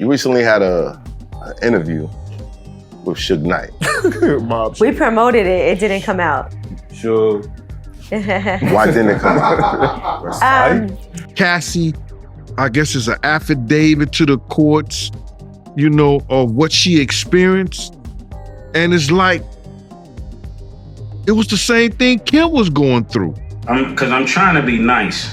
You recently had an interview with Suge Knight. We promoted it. It didn't come out. Sure. Why didn't it come out? Cassie, I guess, is an affidavit to the courts, you know, of what she experienced. And it's like, it was the same thing Kim was going through. Because I'm trying to be nice.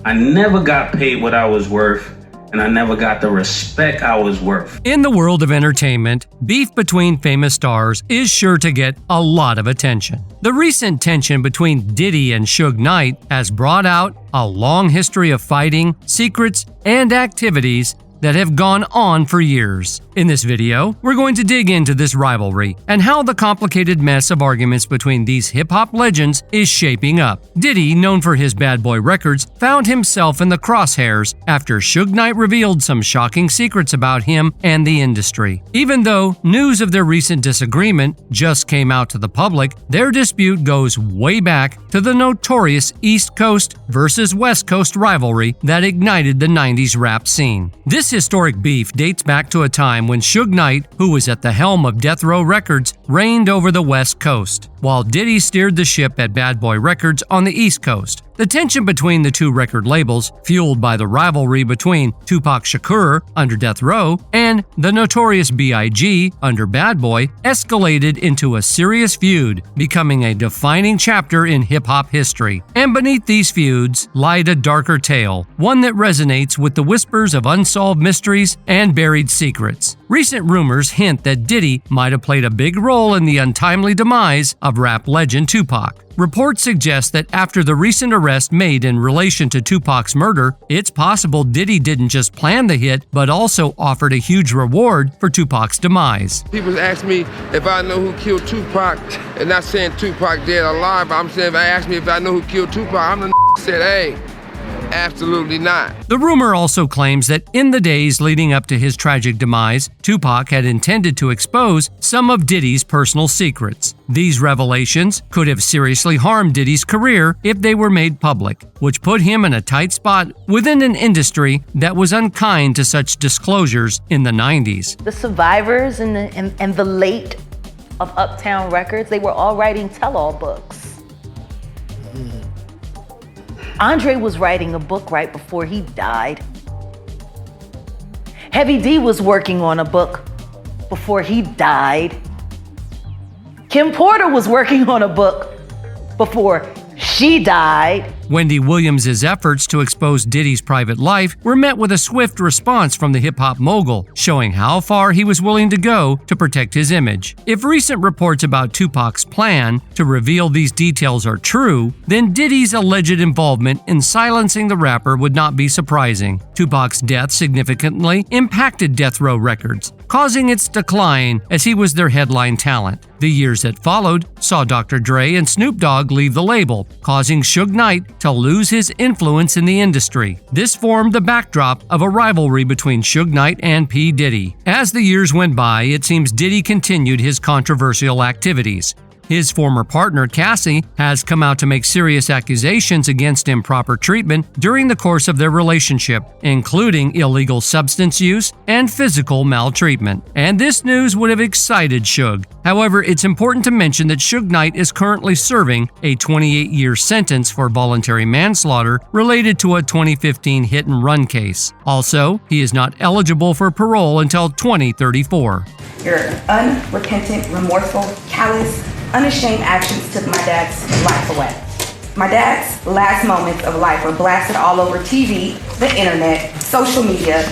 I never got paid what I was worth, and I never got the respect I was worth. In the world of entertainment, beef between famous stars is sure to get a lot of attention. The recent tension between Diddy and Suge Knight has brought out a long history of fighting, secrets, and activities that have gone on for years. In this video, we're going to dig into this rivalry and how the complicated mess of arguments between these hip-hop legends is shaping up. Diddy, known for his Bad Boy records, found himself in the crosshairs after Suge Knight revealed some shocking secrets about him and the industry. Even though news of their recent disagreement just came out to the public, their dispute goes way back to the notorious East Coast versus West Coast rivalry that ignited the 90s rap scene. This historic beef dates back to a time when Suge Knight, who was at the helm of Death Row Records, reigned over the West Coast, while Diddy steered the ship at Bad Boy Records on the East Coast. The tension between the two record labels, fueled by the rivalry between Tupac Shakur under Death Row and the Notorious B.I.G. under Bad Boy, escalated into a serious feud, becoming a defining chapter in hip-hop history. And beneath these feuds lied a darker tale, one that resonates with the whispers of unsolved mysteries and buried secrets. Recent rumors hint that Diddy might have played a big role in the untimely demise of rap legend Tupac. Reports suggest that after the recent arrest made in relation to Tupac's murder, it's possible Diddy didn't just plan the hit, but also offered a huge reward for Tupac's demise. People ask me if I know who killed Tupac, and not saying Tupac dead or alive, but I'm saying if they ask me if I know who killed Tupac, I'm the said, hey, absolutely not. The rumor also claims that in the days leading up to his tragic demise, Tupac had intended to expose some of Diddy's personal secrets. These revelations could have seriously harmed Diddy's career if they were made public, which put him in a tight spot within an industry that was unkind to such disclosures in the 90s. The survivors and the late of Uptown Records, they were all writing tell-all books. Andre was writing a book right before he died. Heavy D was working on a book before he died. Kim Porter was working on a book before she died. Wendy Williams' efforts to expose Diddy's private life were met with a swift response from the hip-hop mogul, showing how far he was willing to go to protect his image. If recent reports about Tupac's plan to reveal these details are true, then Diddy's alleged involvement in silencing the rapper would not be surprising. Tupac's death significantly impacted Death Row Records, causing its decline as he was their headline talent. The years that followed saw Dr. Dre and Snoop Dogg leave the label, causing Suge Knight to lose his influence in the industry. This formed the backdrop of a rivalry between Suge Knight and P. Diddy. As the years went by, it seems Diddy continued his controversial activities. His former partner, Cassie, has come out to make serious accusations against improper treatment during the course of their relationship, including illegal substance use and physical maltreatment. And this news would have excited Suge. However, it's important to mention that Suge Knight is currently serving a 28-year sentence for voluntary manslaughter related to a 2015 hit-and-run case. Also, he is not eligible for parole until 2034. Your unrepentant, remorseful, callous, unashamed actions took my dad's life away. My dad's last moments of life were blasted all over TV, the internet, social media.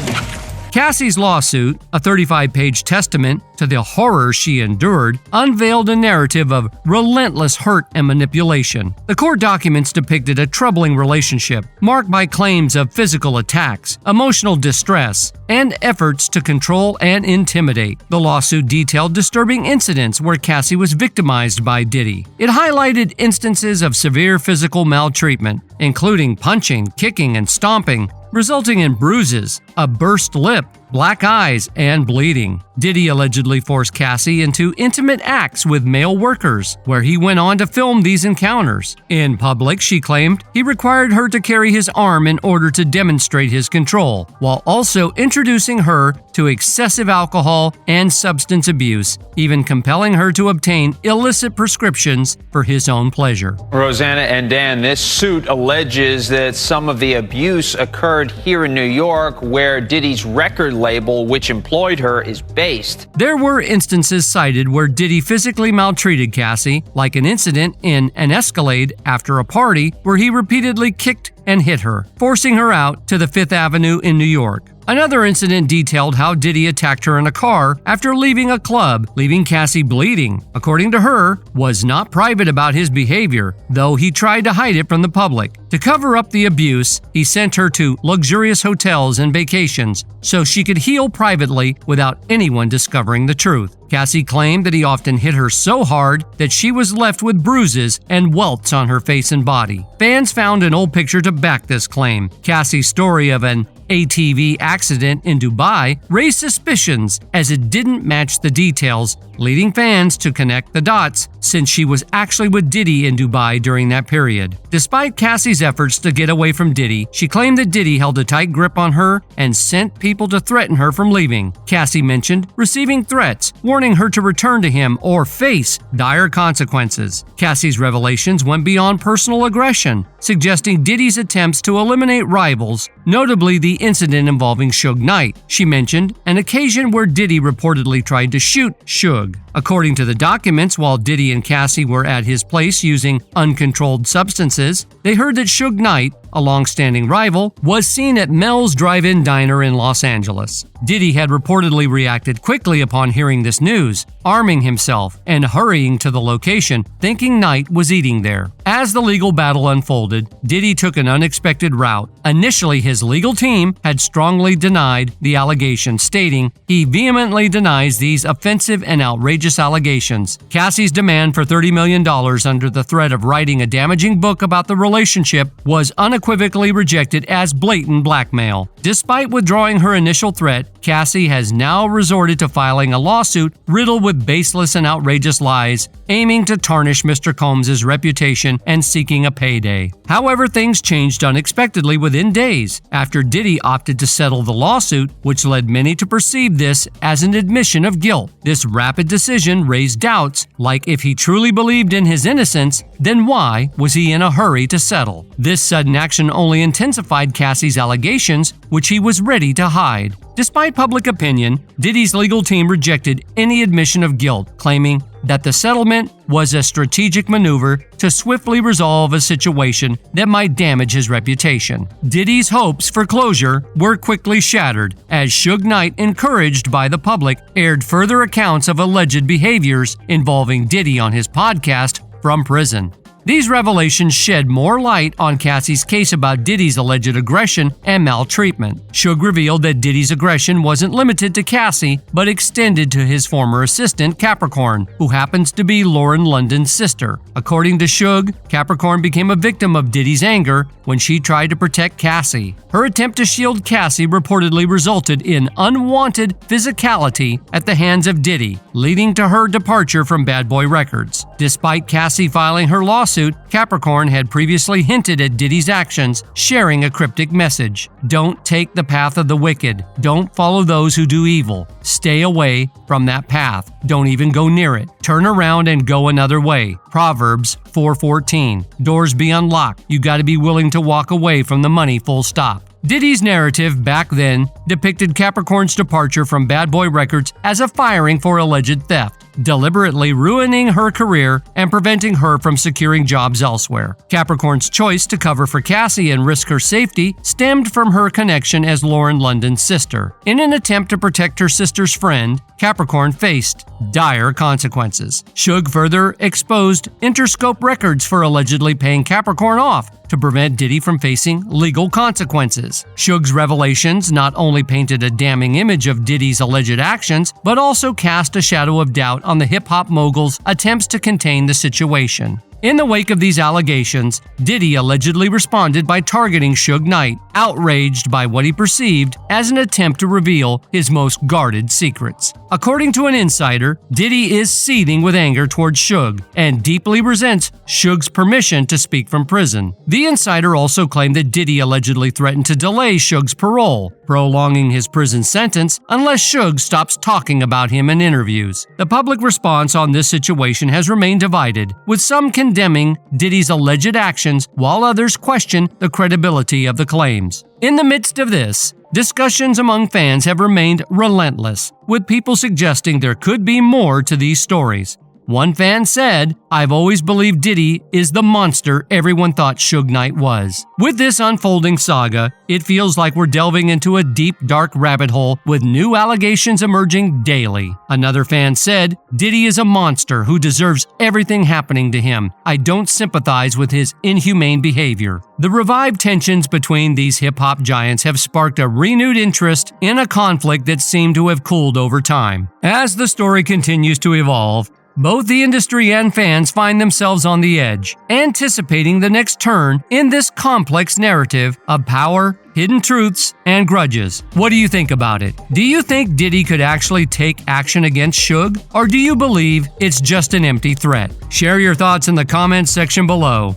Cassie's lawsuit, a 35-page testament to the horror she endured, unveiled a narrative of relentless hurt and manipulation. The court documents depicted a troubling relationship marked by claims of physical attacks, emotional distress, and efforts to control and intimidate. The lawsuit detailed disturbing incidents where Cassie was victimized by Diddy. It highlighted instances of severe physical maltreatment, including punching, kicking, and stomping, resulting in bruises, a burst lip, black eyes, and bleeding. Diddy allegedly forced Cassie into intimate acts with male workers, where he went on to film these encounters. In public, she claimed he required her to carry his arm in order to demonstrate his control, while also introducing her to excessive alcohol and substance abuse, even compelling her to obtain illicit prescriptions for his own pleasure. Rosanna and Dan, this suit alleges that some of the abuse occurred here in New York, where Diddy's record label, which employed her, is based. There were instances cited where Diddy physically maltreated Cassie, like an incident in an Escalade after a party where he repeatedly kicked and hit her, forcing her out to the 5th Avenue in New York. Another incident detailed how Diddy attacked her in a car after leaving a club, leaving Cassie bleeding. According to her, was not private about his behavior, though he tried to hide it from the public. To cover up the abuse, he sent her to luxurious hotels and vacations so she could heal privately without anyone discovering the truth. Cassie claimed that he often hit her so hard that she was left with bruises and welts on her face and body. Fans found an old picture to back this claim. Cassie's story of an ATV accident in Dubai raised suspicions as it didn't match the details, leading fans to connect the dots since she was actually with Diddy in Dubai during that period. Despite Cassie's efforts to get away from Diddy, she claimed that Diddy held a tight grip on her and sent people to threaten her from leaving. Cassie mentioned receiving threats, warning her to return to him or face dire consequences. Cassie's revelations went beyond personal aggression, suggesting Diddy's attempts to eliminate rivals, notably the incident involving Suge Knight. She mentioned an occasion where Diddy reportedly tried to shoot Suge. According to the documents, while Diddy and Cassie were at his place using uncontrolled substances, they heard that Suge Knight, a long-standing rival, was seen at Mel's Drive-In Diner in Los Angeles. Diddy had reportedly reacted quickly upon hearing this news, arming himself and hurrying to the location, thinking Knight was eating there. As the legal battle unfolded, Diddy took an unexpected route. Initially, his legal team had strongly denied the allegations, stating he vehemently denies these offensive and outrageous allegations. Cassie's demand for $30 million under the threat of writing a damaging book about the relationship was unequivocally rejected as blatant blackmail. Despite withdrawing her initial threat, Cassie has now resorted to filing a lawsuit riddled with baseless and outrageous lies, aiming to tarnish Mr. Combs' reputation and seeking a payday. However, things changed unexpectedly within days after Diddy opted to settle the lawsuit, which led many to perceive this as an admission of guilt. This rapid decision raised doubts, like if he truly believed in his innocence, then why was he in a hurry to settle? This sudden action only intensified Cassie's allegations, which he was ready to hide. Despite public opinion, Diddy's legal team rejected any admission of guilt, claiming that the settlement was a strategic maneuver to swiftly resolve a situation that might damage his reputation. Diddy's hopes for closure were quickly shattered as Suge Knight, encouraged by the public, aired further accounts of alleged behaviors involving Diddy on his podcast from prison. These revelations shed more light on Cassie's case about Diddy's alleged aggression and maltreatment. Suge revealed that Diddy's aggression wasn't limited to Cassie, but extended to his former assistant, Capricorn, who happens to be Lauren London's sister. According to Suge, Capricorn became a victim of Diddy's anger when she tried to protect Cassie. Her attempt to shield Cassie reportedly resulted in unwanted physicality at the hands of Diddy, leading to her departure from Bad Boy Records. Despite Cassie filing her lawsuit, Capricorn had previously hinted at Diddy's actions, sharing a cryptic message. Don't take the path of the wicked. Don't follow those who do evil. Stay away from that path. Don't even go near it. Turn around and go another way. Proverbs 4:14. Doors be unlocked. You gotta be willing to walk away from the money, full stop. Diddy's narrative back then depicted Capricorn's departure from Bad Boy Records as a firing for alleged theft, deliberately ruining her career and preventing her from securing jobs elsewhere. Capricorn's choice to cover for Cassie and risk her safety stemmed from her connection as Lauren London's sister. In an attempt to protect her sister's friend, Capricorn faced dire consequences. Suge further exposed Interscope Records for allegedly paying Capricorn off to prevent Diddy from facing legal consequences. Suge's revelations not only painted a damning image of Diddy's alleged actions, but also cast a shadow of doubt on the hip-hop mogul's attempts to contain the situation. In the wake of these allegations, Diddy allegedly responded by targeting Suge Knight, outraged by what he perceived as an attempt to reveal his most guarded secrets. According to an insider, Diddy is seething with anger towards Suge and deeply resents Suge's permission to speak from prison. The insider also claimed that Diddy allegedly threatened to delay Suge's parole, prolonging his prison sentence unless Suge stops talking about him in interviews. The public response on this situation has remained divided, with some condemning Diddy's alleged actions while others question the credibility of the claims. In the midst of this, discussions among fans have remained relentless, with people suggesting there could be more to these stories. One fan said, "I've always believed Diddy is the monster everyone thought Suge Knight was." With this unfolding saga, it feels like we're delving into a deep, dark rabbit hole with new allegations emerging daily. Another fan said, "Diddy is a monster who deserves everything happening to him. I don't sympathize with his inhumane behavior." The revived tensions between these hip-hop giants have sparked a renewed interest in a conflict that seemed to have cooled over time. As the story continues to evolve, both the industry and fans find themselves on the edge, anticipating the next turn in this complex narrative of power, hidden truths, and grudges. What do you think about it? Do you think Diddy could actually take action against Suge? Or do you believe it's just an empty threat? Share your thoughts in the comments section below.